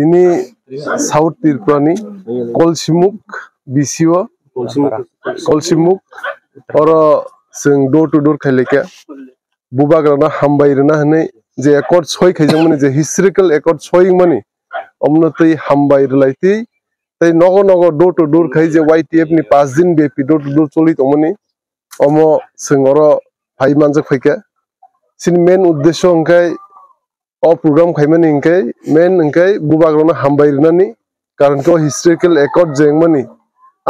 ini South Tirpurani Kolsimuk BCO Kolsimuk oro sing door to door khaileka bubagrana hambairna hne je accord 6 khaijang mani je historical accord 6 mani omnotei hambairlaiti tai nogo door to door khai je YTF ni 5 din bepi door to door choli tomani omo sing oro phai manjak phaika sin main uddesho angkai o program khaimani angkai main angkai bubagrana hambairnani karon ko historical accord jengmani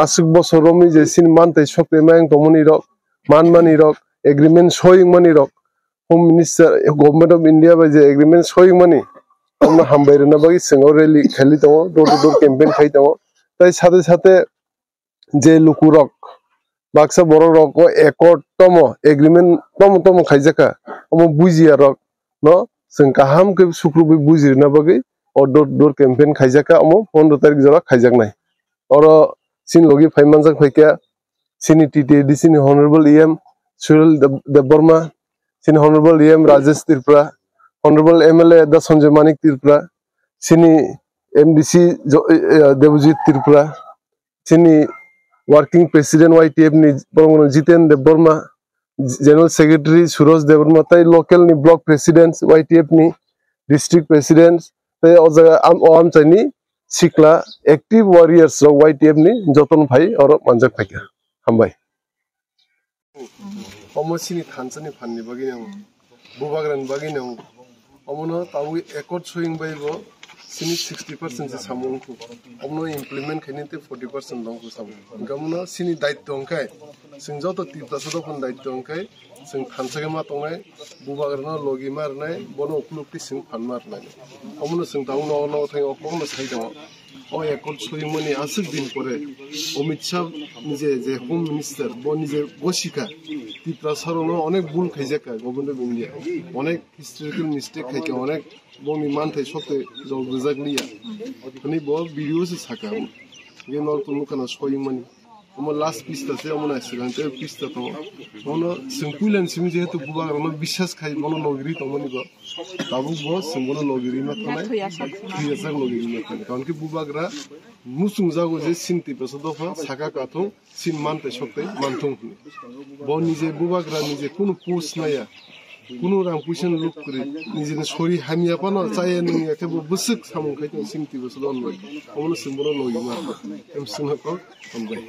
asuk bosoromi je sin mantai sokte mang tomani rok manmani rok agreement showing mani rok home minister government of India by je agreement showing mani omna hambairna bagi singo rally khali tongo door to door campaign khai tongo tai sate je lukurok baksa borok rok ko accord tomo agreement tomo khaijaka omo bujia rok no sing kaham ke sukrubi bujirna bagi or door campaign khaijaka omo 15 tarik jora khaijaknai oro sin logi phaimanjak phaika sini TTD sini honorable EM Suril Deborma sini honorable EM Rajesh Tirpura honorable MLA da Sanjay Manik Tirpura sini MDC Devjit Tirpura sini working president YTF ni Jiten Deborma general secretary Suroj Deborma tai local ni block presidents YTF ni district presidents tai ojaga am chani sikla active warriors ro YTF ni joton bhai oro manjak phaika hambai omo sini thansani phanni bagini bubagran bagini omono tawi accord showing bai bo sini 60% se samungku omno implement khainite 40% longku samung gamuno sini daitto angkai sing joto tipta sodo kon daitto angkai sing thansage ma tongnai bubagrana logi marnai bono uklukti sing phan marnai omono sing tauno no thai okongno saidamo o accord showing mani asuk din pore Amit Shah nije je home minister bo nije goshika tipra sarono onek bul khaijaka government of India onek historical mistake khaika onek boni manthai sokte jol bujagliya ani bo video se saka ye nor tunu kana showing mani omo last pista se omo na sigante pista to ono simpulan simje to buba ono bishas khai mono logiri to mani go tabu bo simbono logiri na thonai thiyasak logiri na thonai kaun ki bubagra musung jago je sinti pesodofa saka kathung sin mante sokte manthung bo nije bubagra nije kunu pus naya kuno ram puisen look kore nije shori hamia pano chaye ni ke busuk samung khai sinti pesodon omo simbono logi ma em sunako ambai